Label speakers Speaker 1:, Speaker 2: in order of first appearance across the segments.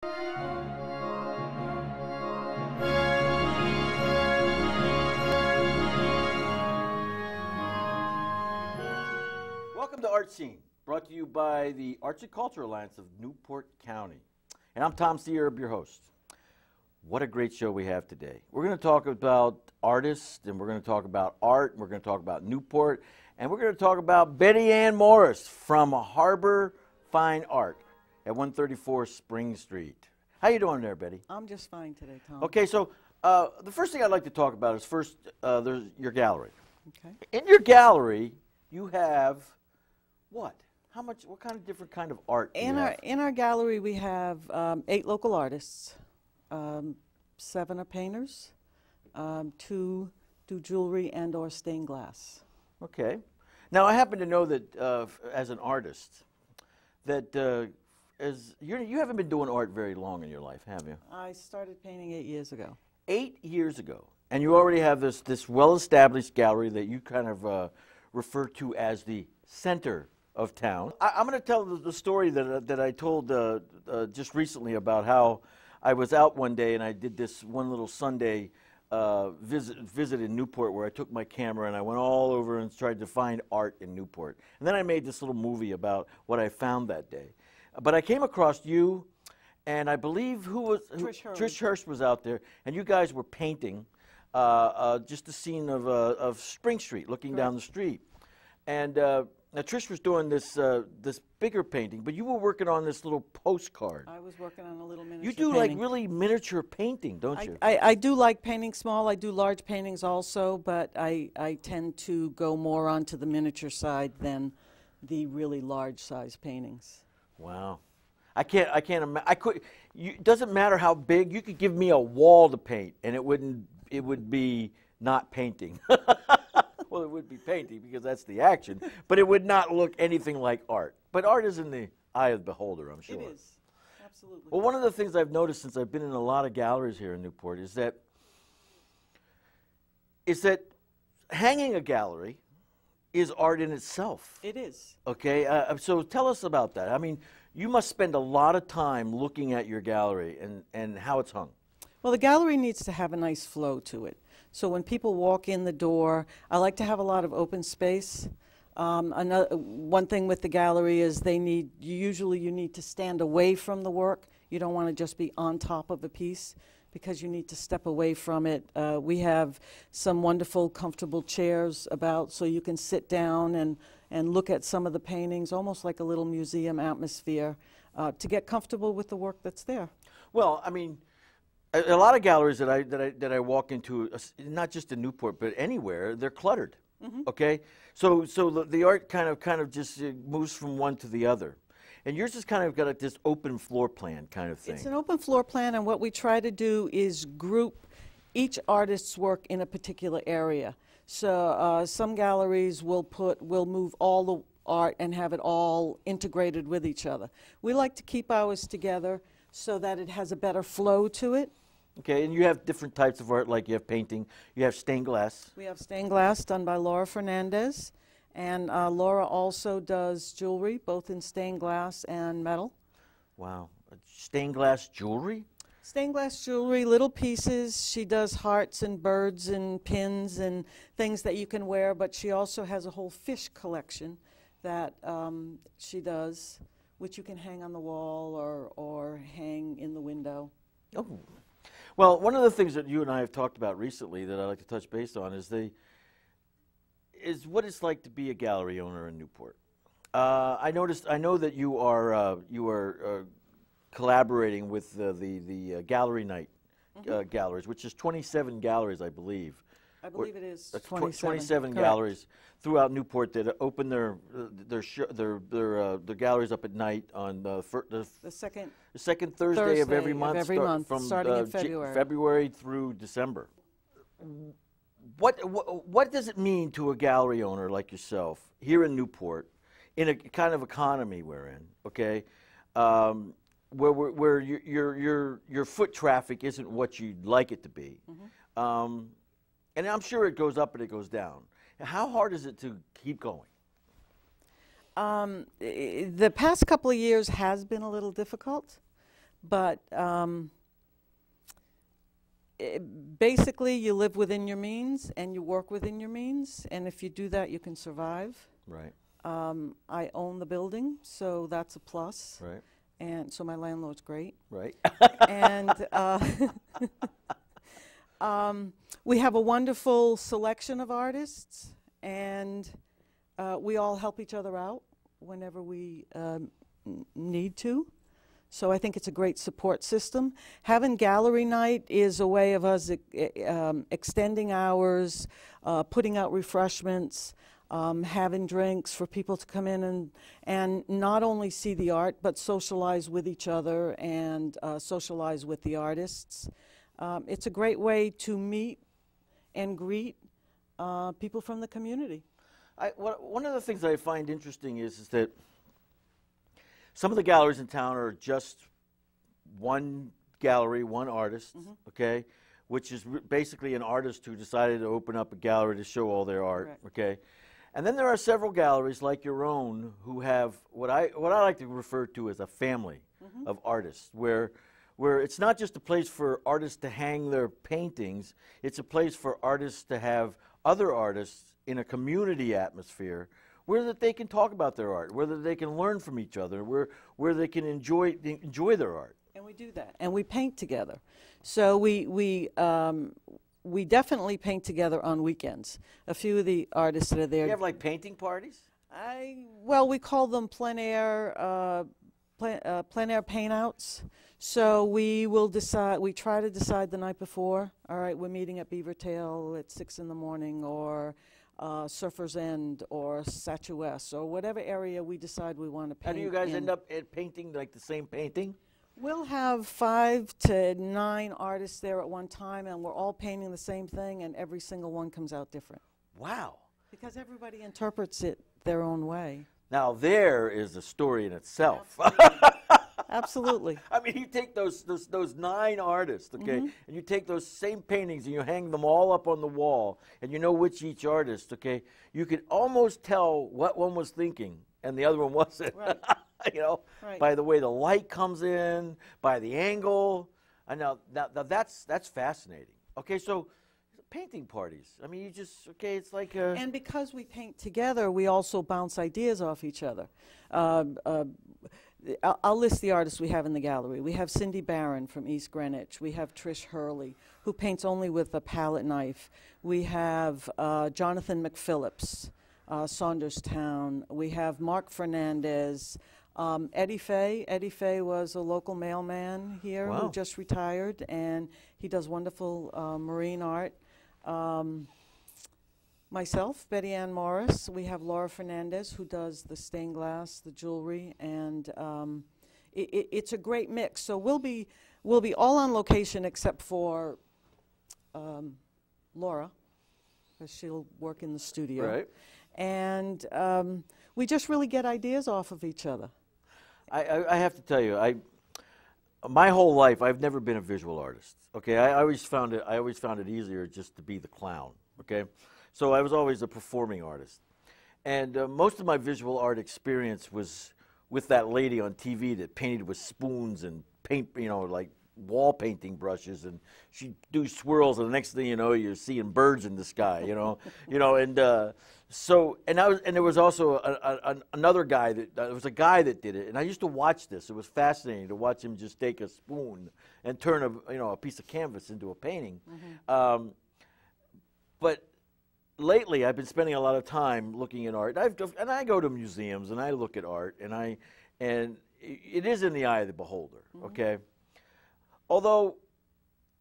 Speaker 1: Welcome to Art Scene, brought to you by the Arts and Culture Alliance of Newport County. And I'm Tom Searb, your host. What a great show we have today. We're going to talk about artists, and we're going to talk about art, and we're going to talk about Newport, and we're going to talk about Betty Ann Morris from Harbor Fine Art at 134 Spring Street. How you doing there, Betty?
Speaker 2: I'm just fine today, Tom.
Speaker 1: Okay, so the first thing I'd like to talk about is first there's your gallery.
Speaker 2: Okay.
Speaker 1: In your gallery, you have what? How much? What kind of different kind of art?
Speaker 2: In our gallery, we have 8 local artists. 7 are painters. 2 do jewelry and/or stained glass.
Speaker 1: Okay. Now I happen to know that as an artist, that as you haven't been doing art very long in your life, have you?
Speaker 2: I started painting 8 years ago.
Speaker 1: 8 years ago, and you already have this well-established gallery that you kind of refer to as the center of town. I'm going to tell the story that I told just recently about how I was out one day and I did this one little Sunday visit in Newport where I took my camera and I went all over and tried to find art in Newport. And then I made this little movie about what I found that day. But I came across you, and I believe Trish Hurst was out there, and you guys were painting just a scene of Spring Street, looking down the street. And now Trish was doing this bigger painting, but you were working on this little postcard.
Speaker 2: I was working on a little miniature
Speaker 1: You do
Speaker 2: painting.
Speaker 1: like really miniature painting, don't you?
Speaker 2: I do like painting small. I do large paintings also, but I tend to go more onto the miniature side than the really large size paintings.
Speaker 1: Wow. I can't imagine. It doesn't matter how big. You could give me a wall to paint, and it would be not painting. Well, it would be painting because that's the action, but it would not look anything like art. But art is in the eye of the beholder, I'm sure.
Speaker 2: It is, absolutely.
Speaker 1: Well, one of the things I've noticed since I've been in a lot of galleries here in Newport is that hanging a gallery is art in itself.
Speaker 2: It is.
Speaker 1: Okay, so tell us about that. I mean, you must spend a lot of time looking at your gallery and how it's hung.
Speaker 2: Well, the gallery needs to have a nice flow to it. So when people walk in the door, I like to have a lot of open space. One thing with the gallery is usually you need to stand away from the work. You don't want to just be on top of a piece because you need to step away from it. We have some wonderful, comfortable chairs about so you can sit down and look at some of the paintings, almost like a little museum atmosphere, to get comfortable with the work that's there.
Speaker 1: Well, I mean, a lot of galleries that I walk into, not just in Newport but anywhere, they're cluttered. Mm-hmm. Okay, so the art kind of just moves from one to the other, and yours has kind of got this open floor plan kind of thing.
Speaker 2: It's an open floor plan, and what we try to do is group each artist's work in a particular area. So some galleries will move all the art and have it all integrated with each other. We like to keep ours together so that it has a better flow to it.
Speaker 1: Okay, and you have different types of art, like you have painting, you have stained glass.
Speaker 2: We have stained glass done by Laura Fernandez, and Laura also does jewelry, both in stained glass and metal.
Speaker 1: Wow, stained glass jewelry?
Speaker 2: Stained glass jewelry, little pieces. She does hearts and birds and pins and things that you can wear, but she also has a whole fish collection that she does, which you can hang on the wall or hang in the window.
Speaker 1: Oh. Well, one of the things that you and I have talked about recently that I'd like to touch base on is what it's like to be a gallery owner in Newport. I know that you are collaborating with the Gallery Night galleries, which is 27 galleries, I believe.
Speaker 2: I believe it is
Speaker 1: 27 galleries throughout Newport that open their galleries up at night on the second Thursday of every month,
Speaker 2: starting in February.
Speaker 1: February through December. What does it mean to a gallery owner like yourself here in Newport, in a kind of economy we're in? Okay, where your foot traffic isn't what you'd like it to be. Mm-hmm. And I'm sure it goes up and it goes down. How hard is it to keep going?
Speaker 2: The past couple of years has been a little difficult, but basically you live within your means and you work within your means, and if you do that, you can survive.
Speaker 1: Right.
Speaker 2: I own the building, so that's a plus.
Speaker 1: Right.
Speaker 2: And so my landlord's great.
Speaker 1: Right.
Speaker 2: And we have a wonderful selection of artists, and we all help each other out whenever we need to. So I think it's a great support system. Having gallery night is a way of us extending hours, putting out refreshments, having drinks for people to come in and not only see the art, but socialize with each other and socialize with the artists. It's a great way to meet and greet people from the community.
Speaker 1: One of the things that I find interesting is that some of the galleries in town are just one gallery, one artist, okay, which is basically an artist who decided to open up a gallery to show all their art,
Speaker 2: Correct.
Speaker 1: okay. And then there are several galleries like your own who have what I like to refer to as a family of artists, where it's not just a place for artists to hang their paintings, it's a place for artists to have other artists in a community atmosphere where that they can talk about their art, where they can learn from each other, where they can enjoy their art.
Speaker 2: And we do that, and we paint together. So we definitely paint together on weekends. A few of the artists that are there.
Speaker 1: You have like painting parties?
Speaker 2: Well, we call them plein air paint outs. So we try to decide the night before. All right, we're meeting at Beavertail at 6 in the morning, or Surfer's End, or Statuesque, or whatever area we decide we want to paint.
Speaker 1: How do you guys end up painting like the same painting?
Speaker 2: We'll have 5 to 9 artists there at one time, and we're all painting the same thing, and every single one comes out different.
Speaker 1: Wow.
Speaker 2: Because everybody interprets it their own way.
Speaker 1: Now there is a story in itself.
Speaker 2: Absolutely.
Speaker 1: I mean, you take those 9 artists, okay, and you take those same paintings and you hang them all up on the wall, and you know which each artist, okay, you could almost tell what one was thinking and the other one wasn't.
Speaker 2: Right.
Speaker 1: You know,
Speaker 2: Right.
Speaker 1: by the way the light comes in, by the angle. And now that's fascinating. Okay, so painting parties. I mean, you just, okay, it's like a...
Speaker 2: And because we paint together, we also bounce ideas off each other. I'll list the artists we have in the gallery. We have Cindy Barron from East Greenwich. We have Trish Hurley, who paints only with a palette knife. We have Jonathan McPhillips, Saunderstown. We have Mark Fernandez. Eddie Fay. Eddie Fay was a local mailman here
Speaker 1: Wow.
Speaker 2: who just retired, and he does wonderful marine art. Myself, Betty Ann Morris. We have Laura Fernandez, who does the stained glass, the jewelry, and it's a great mix. So we'll be all on location except for Laura, because she'll work in the studio.
Speaker 1: Right.
Speaker 2: And we just really get ideas off of each other.
Speaker 1: I have to tell you, my whole life I've never been a visual artist. Okay, I always found it easier just to be the clown. Okay, so I was always a performing artist, and most of my visual art experience was with that lady on TV that painted with spoons and paint, you know, like wall painting brushes, and she'd do swirls, and the next thing you know, you're seeing birds in the sky, you know, and there was also another guy there was a guy that did it, and I used to watch this. It was fascinating to watch him just take a spoon and turn a piece of canvas into a painting. But lately, I've been spending a lot of time looking at art, and I go to museums and I look at art, and it is in the eye of the beholder. Okay. Although,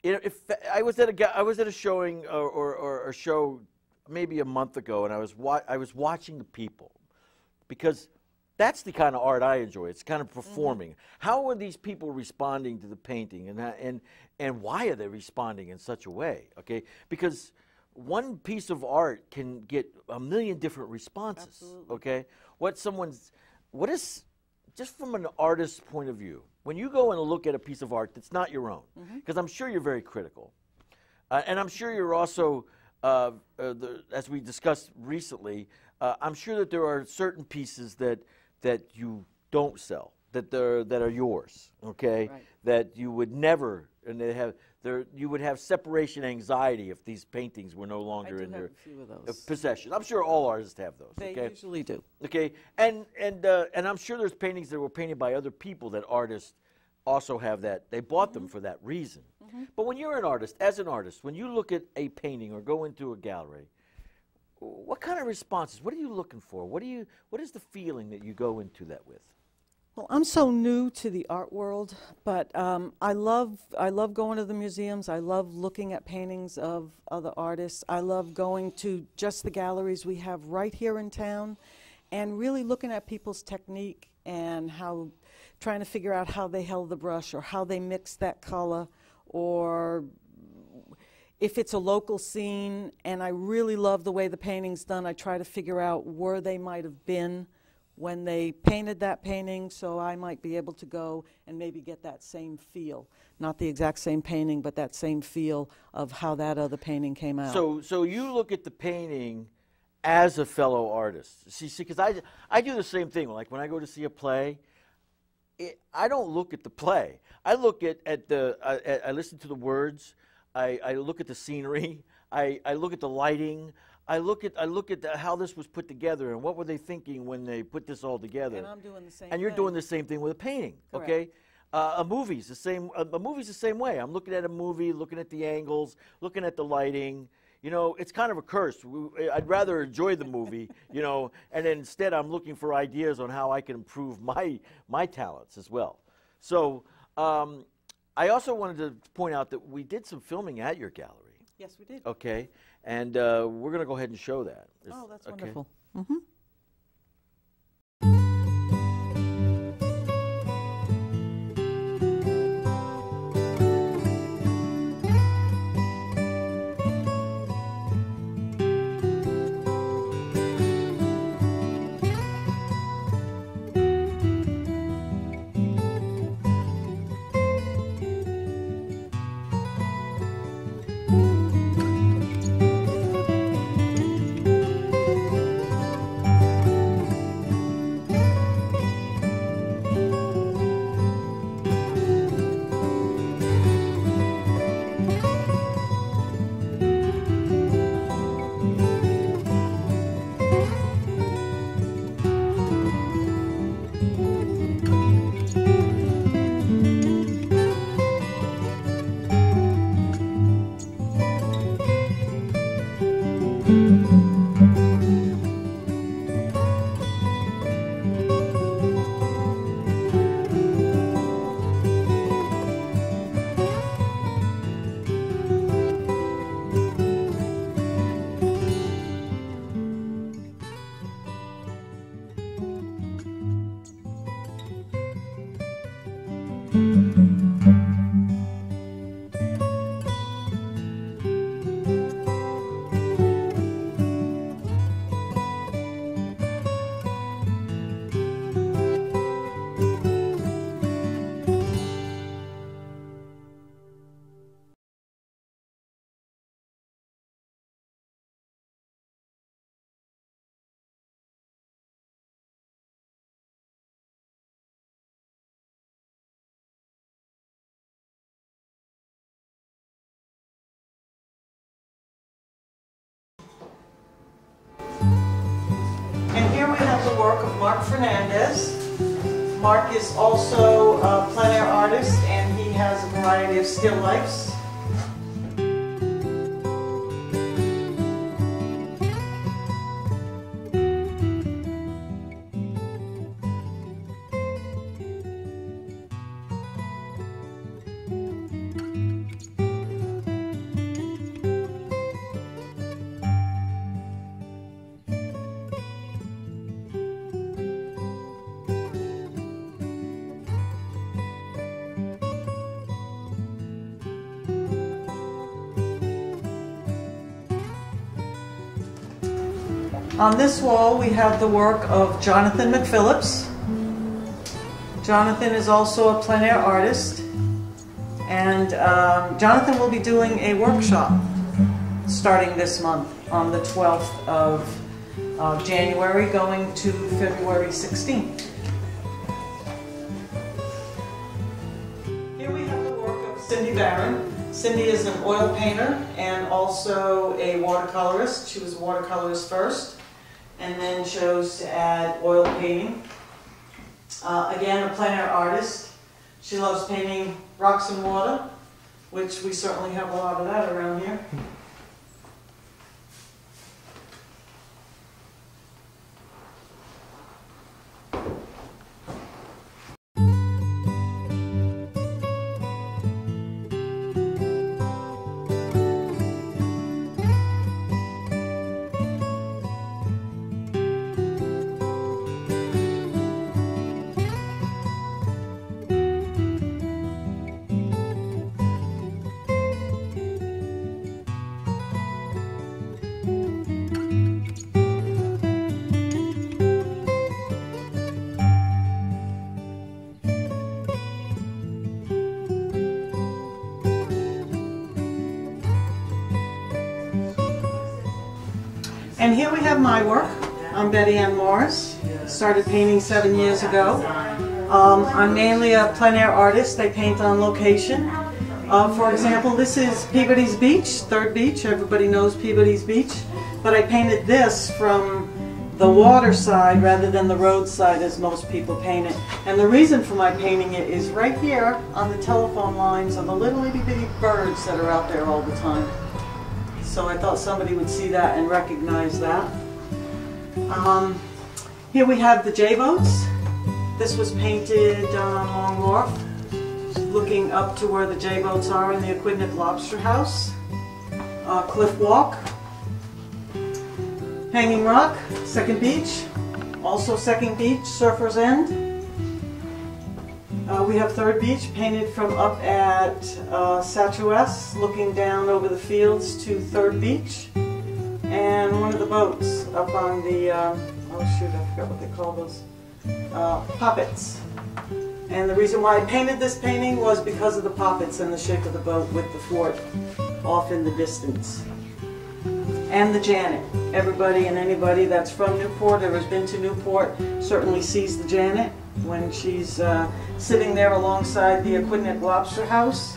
Speaker 1: if I was at a showing or a show maybe a month ago, and I was watching the people, because that's the kind of art I enjoy. It's kind of performing. How are these people responding to the painting, and why are they responding in such a way? Okay, because one piece of art can get a million different responses.
Speaker 2: Absolutely.
Speaker 1: Okay, what is just from an artist's point of view, when you go and look at a piece of art that's not your own, because I'm sure you're very critical, and I'm sure you're also, as we discussed recently, I'm sure that there are certain pieces that you don't sell, that are yours, okay,
Speaker 2: Right.
Speaker 1: that you would never, and they have there, you would have separation anxiety if these paintings were no longer in
Speaker 2: have
Speaker 1: your
Speaker 2: a few of those.
Speaker 1: possession. I'm sure all artists have those.
Speaker 2: They
Speaker 1: okay?
Speaker 2: usually do.
Speaker 1: Okay, and I'm sure there's paintings that were painted by other people that artists also have that. They bought them for that reason. But when you're an artist, as an artist, when you look at a painting or go into a gallery, what kind of responses? What are you looking for? What is the feeling that you go into that with?
Speaker 2: Well, I'm so new to the art world, but I love going to the museums. I love looking at paintings of other artists. I love going to just the galleries we have right here in town and really looking at people's technique and trying to figure out how they held the brush or how they mixed that color, or if it's a local scene and I really love the way the painting's done, I try to figure out where they might have been when they painted that painting, so I might be able to go and maybe get that same feel. Not the exact same painting, but that same feel of how that other painting came out.
Speaker 1: So you look at the painting as a fellow artist. See, because I do the same thing. Like when I go to see a play, I don't look at the play. I look at I listen to the words. I look at the scenery. I look at the lighting. I look at how this was put together and what were they thinking when they put this all together.
Speaker 2: And I'm doing the same.
Speaker 1: And you're doing the same thing with a painting.
Speaker 2: Correct.
Speaker 1: Okay. A movie's the same. A movie's the same way. I'm looking at a movie, looking at the angles, looking at the lighting. You know, it's kind of a curse. I'd rather enjoy the movie, you know, and then instead I'm looking for ideas on how I can improve my talents as well. So I also wanted to point out that we did some filming at your gallery.
Speaker 2: Yes, we did.
Speaker 1: Okay, and we're going to go ahead and show that.
Speaker 2: Oh, that's
Speaker 1: okay.
Speaker 2: wonderful. And here we have the work of Mark Fernandez. Mark is also a plein air artist, and he has a variety of still lifes. On this wall, we have the work of Jonathan McPhillips. Jonathan is also a plein air artist, and Jonathan will be doing a workshop starting this month on the 12th of January, going to February 16th. Here we Cindy Barron. Cindy is an oil painter and also a watercolorist. She was a watercolorist first and then chose to add oil painting. Again, a plein air artist. She loves painting rocks and water, which we certainly have a lot of that around here. And here we have my work. I'm Betty Ann Morris. Started painting 7 years ago. I'm mainly a plein air artist. I paint on location. For example, this is Peabody's Beach, Third Beach. Everybody knows Peabody's Beach. But I painted this from the water side rather than the road side as most people paint it. And the reason for my painting it is right here on the telephone lines are the little itty bitty birds that are out there all the time. So I thought somebody would see that and recognize that. Here we have the J-boats. This was painted on Long Wharf, looking up to where the J-boats are in the Aquidneck Lobster House. Cliff Walk. Hanging Rock, Second Beach. Also Second Beach, Surfer's End. We have Third Beach, painted from up at Satchouess, looking down over the fields to Third Beach. And one of the boats up on the, oh shoot, I forgot what they call those, poppets. And the reason why I painted this painting was because of the poppets and the shape of the boat with the fort off in the distance. And the Janet. Everybody and anybody that's from Newport or has been to Newport certainly sees the Janet when she's sitting there alongside the Aquidneck Lobster House,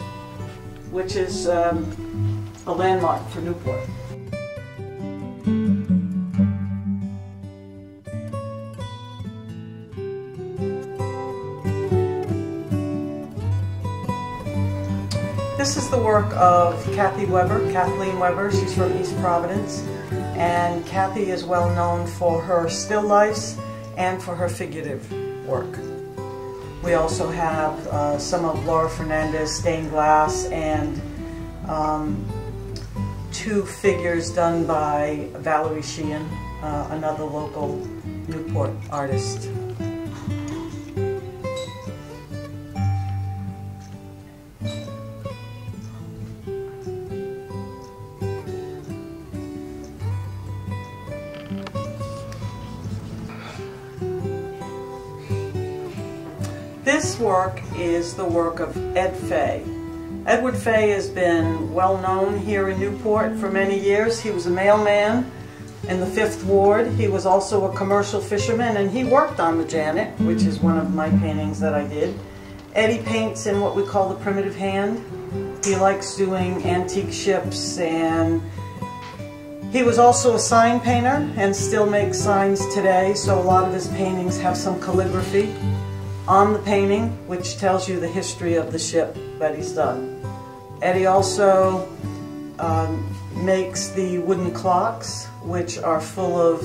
Speaker 2: which is a landmark for Newport. This is the work of Kathleen Weber. She's from East Providence, and Kathy is well known for her still lifes and for her figurative work. We also have some of Laura Fernandez's stained glass and two figures done by Valerie Sheehan, another local Newport artist. This work is the work of Ed Fay. Edward Fay has been well known here in Newport for many years. He was a mailman in the 5th Ward. He was also a commercial fisherman, and he worked on the Janet, which is one of my paintings that I did. Eddie paints in what we call the primitive hand. He likes doing antique ships, and he was also a sign painter and still makes signs today, so a lot of his paintings have some calligraphy on the painting, which tells you the history of the ship that he's done. Eddie also makes the wooden clocks, which are full of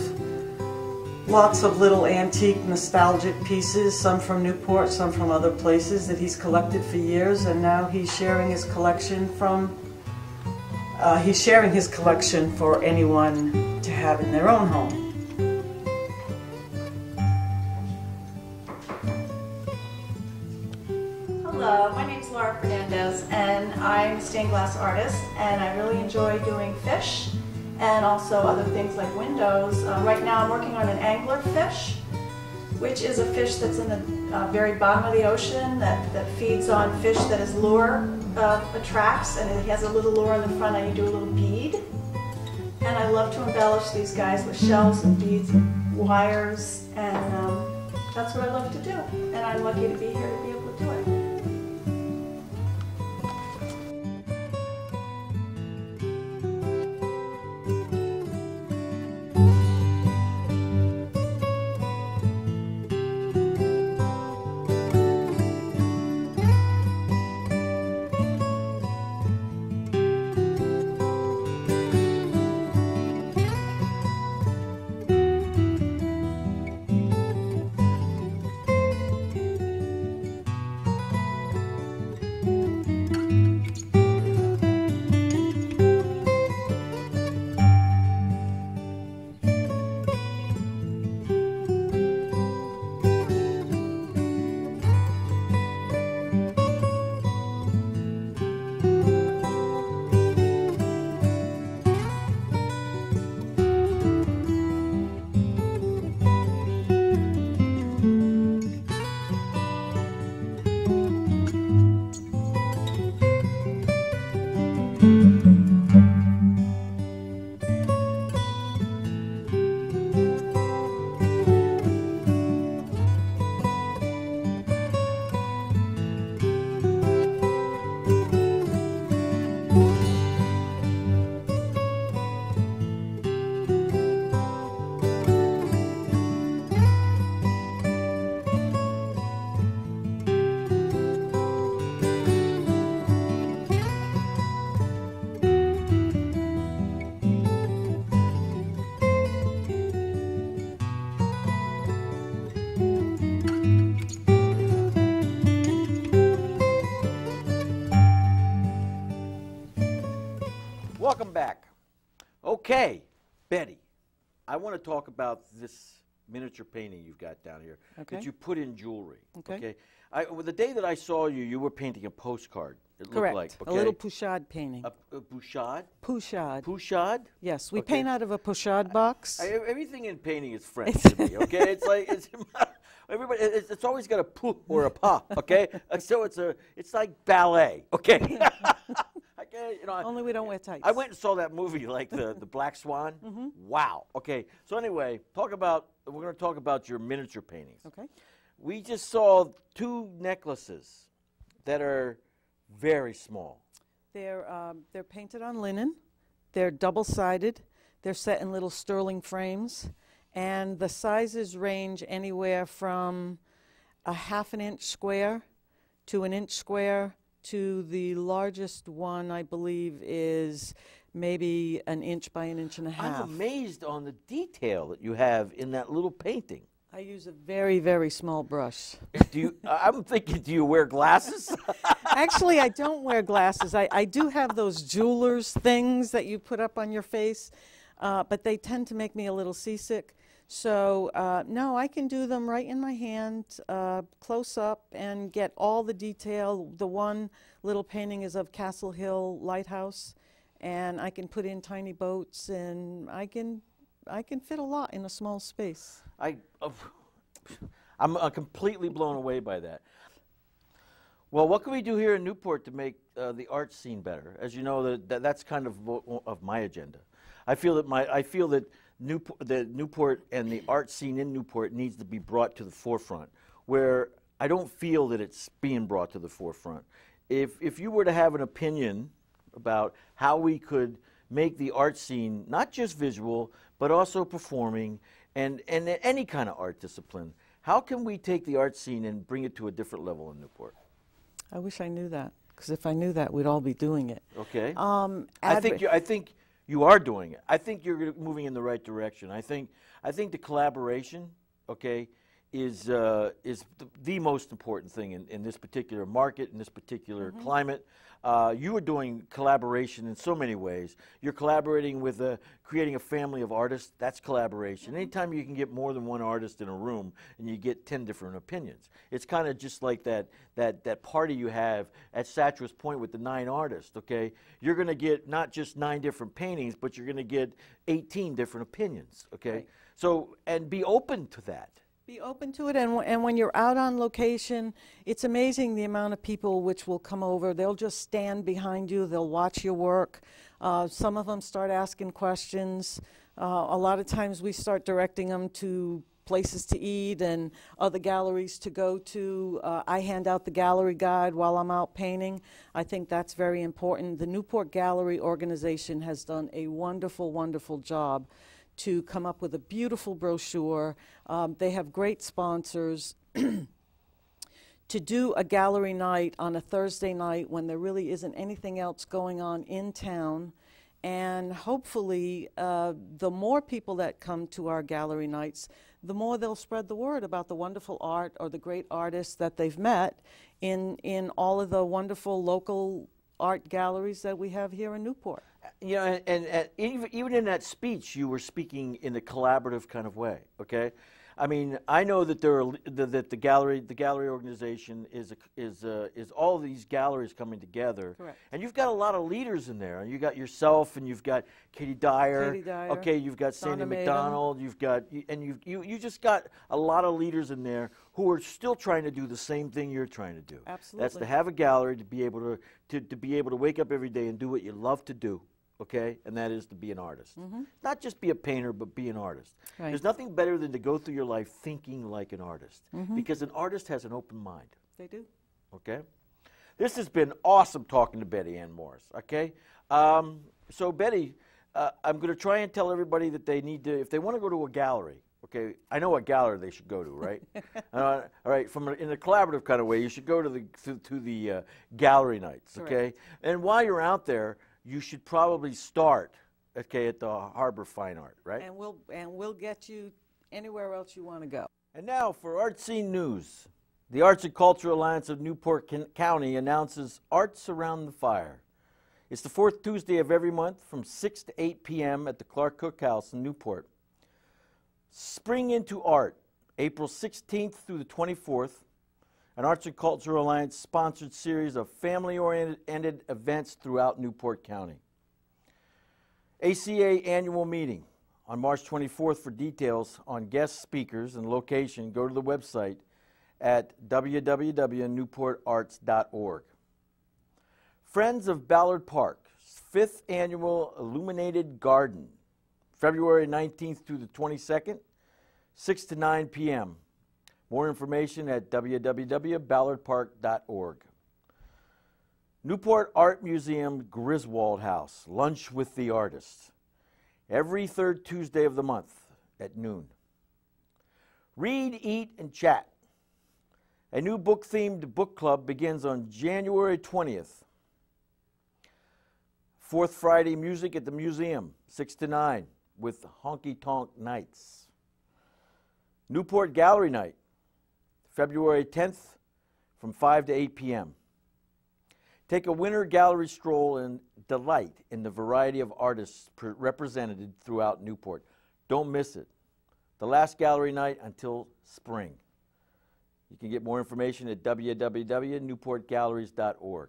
Speaker 2: lots of little antique nostalgic pieces, some from Newport, some from other places that he's collected for years, and now he's sharing his collection for anyone to have in their own home.
Speaker 3: Hello, my name is Laura Fernandez, and I'm a stained glass artist, and I really enjoy doing fish and also other things like windows. Right now I'm working on an angler fish, which is a fish that's in the very bottom of the ocean that feeds on fish that his lure attracts, and it has a little lure in the front, and you do a little bead. And I love to embellish these guys with shells and beads and wires, and that's what I love to do, and I'm lucky to be here to be able to do it.
Speaker 1: Welcome back. Okay, Betty, I want to talk about this miniature painting you've got down here that you put in jewelry.
Speaker 2: Okay.
Speaker 1: Well, the day that I saw you, you were painting a postcard. It
Speaker 2: Correct.
Speaker 1: looked like
Speaker 2: A little pouchade painting.
Speaker 1: a bouchade?
Speaker 2: Pouchade.
Speaker 1: Pouchade?
Speaker 2: Yes, we paint out of a pouchade box.
Speaker 1: Everything in painting is French to me. Okay, it's like everybody. It's always got a pou or a pas. Okay, so it's like ballet. Okay.
Speaker 2: Only we don't wear tights.
Speaker 1: I went and saw that movie, like the Black Swan. Wow. Okay. So anyway, we're going to talk about your miniature paintings.
Speaker 2: Okay.
Speaker 1: We just saw 2 necklaces that are very small.
Speaker 2: They're painted on linen. They're double-sided. They're set in little sterling frames, and the sizes range anywhere from a 1/2 inch square to 1 inch square to the largest one, I believe, is maybe 1 inch by 1.5 inches.
Speaker 1: I'm amazed on the detail that you have in that little painting.
Speaker 2: I use a very, very small brush.
Speaker 1: I'm thinking, do you wear glasses?
Speaker 2: Actually, I don't wear glasses. I do have those jeweler's things that you put up on your face, but they tend to make me a little seasick. So, no, I can do them right in my hand, close up, and get all the detail. The one little painting is of Castle Hill Lighthouse, and I can put in tiny boats, and I can fit a lot in a small space.
Speaker 1: I'm completely blown away by that. Well, what can we do here in Newport to make the art scene better? As you know, that's kind of my agenda. I feel that Newport and the art scene in Newport needs to be brought to the forefront, where I don't feel that it's being brought to the forefront. If you were to have an opinion about how we could make the art scene not just visual, but also performing and any kind of art discipline, how can we take the art scene and bring it to a different level in Newport?
Speaker 2: I wish I knew that, because if I knew that, we'd all be doing it.
Speaker 1: Okay. I think you are doing it. I think you're moving in the right direction. I think the collaboration, okay, is the most important thing in this particular market, in this particular climate. You are doing collaboration in so many ways. You're collaborating with creating a family of artists. That's collaboration. Anytime you can get more than one artist in a room and you get 10 different opinions, it's kind of just like that party you have at Satchwell's Point with the 9 artists. Okay, you're going to get not just 9 different paintings, but you're going to get 18 different opinions. Okay,
Speaker 2: right.
Speaker 1: So and be open to that.
Speaker 2: Be open to it, and when you're out on location, it's amazing the amount of people which will come over. They'll just stand behind you. They'll watch your work. Some of them start asking questions. A lot of times we start directing them to places to eat and other galleries to go to. I hand out the gallery guide while I'm out painting. I think that's very important. The Newport Gallery organization has done a wonderful, wonderful job to come up with a beautiful brochure. They have great sponsors. To do a gallery night on a Thursday night when there really isn't anything else going on in town, and hopefully the more people that come to our gallery nights, the more they'll spread the word about the wonderful art or the great artists that they've met in all of the wonderful local art galleries that we have here in Newport.
Speaker 1: You know, and even in that speech, you were speaking in a collaborative kind of way. Okay, I mean, I know that that the gallery organization is all these galleries coming together.
Speaker 2: Correct.
Speaker 1: And you've got a lot of leaders in there. You got yourself, and you've got Katie Dyer. Okay, you've got Sandy McDonald. You've got you just got a lot of leaders in there who are still trying to do the same thing you're trying to do.
Speaker 2: Absolutely.
Speaker 1: That's to have a gallery, to be able to be able to wake up every day and do what you love to do. Okay, and that is to be an artist. Not just be a painter, but be an artist.
Speaker 2: Right.
Speaker 1: There's nothing better than to go through your life thinking like an artist, because an artist has an open mind.
Speaker 2: They do.
Speaker 1: Okay, this has been awesome talking to Betty Ann Morris. Okay, so Betty, I'm going to try and tell everybody that they need to, if they want to go to a gallery. Okay, I know what gallery they should go to, right? All right, in a collaborative kind of way, you should go to the gallery nights. Okay, and while you're out there, you should probably start, okay, at the Harbor Fine Art, right?
Speaker 2: And we'll get you anywhere else you want to go.
Speaker 1: And now for Art Scene News. The Arts and Culture Alliance of Newport County announces Arts Around the Fire. It's the fourth Tuesday of every month from 6 to 8 p.m. at the Clark Cookhouse in Newport. Spring into Art, April 16th through the 24th, an Arts and Cultural Alliance sponsored series of family-oriented events throughout Newport County. ACA annual meeting on March 24th. For details on guest speakers and location, go to the website at www.newportarts.org. Friends of Ballard Park, 5th Annual Illuminated Garden, February 19th through the 22nd, 6 to 9 p.m. More information at www.ballardpark.org. Newport Art Museum Griswold House, Lunch with the Artists, every third Tuesday of the month at noon. Read, Eat, and Chat. A new book-themed book club begins on January 20th. Fourth Friday music at the museum, 6 to 9, with Honky Tonk Nights. Newport Gallery Night, February 10th from 5 to 8 p.m. Take a winter gallery stroll and delight in the variety of artists represented throughout Newport. Don't miss it. The last gallery night until spring. You can get more information at www.newportgalleries.org.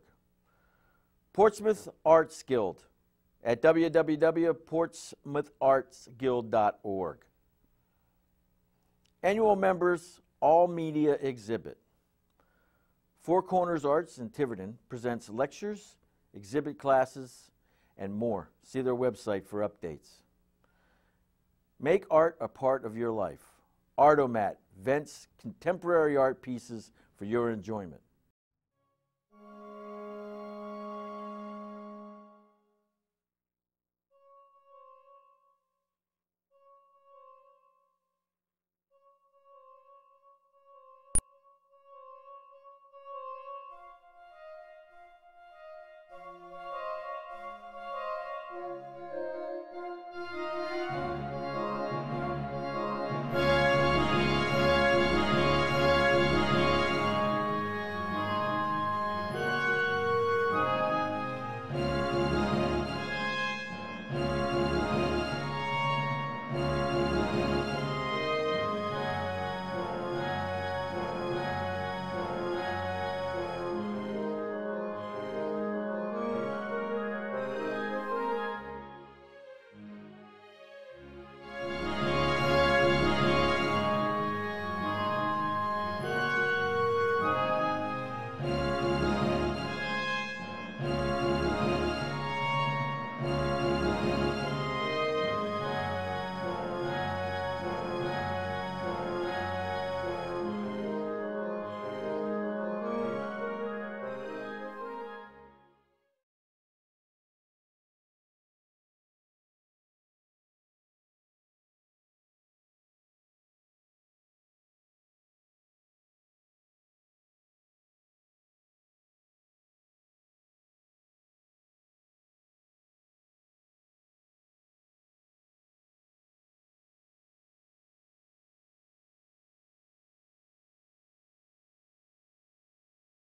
Speaker 1: Portsmouth Arts Guild at www.portsmouthartsguild.org. Annual members all media exhibit. Four Corners Arts in Tiverton presents lectures, exhibit classes, and more. See their website for updates. Make art a part of your life. Artomat vents contemporary art pieces for your enjoyment.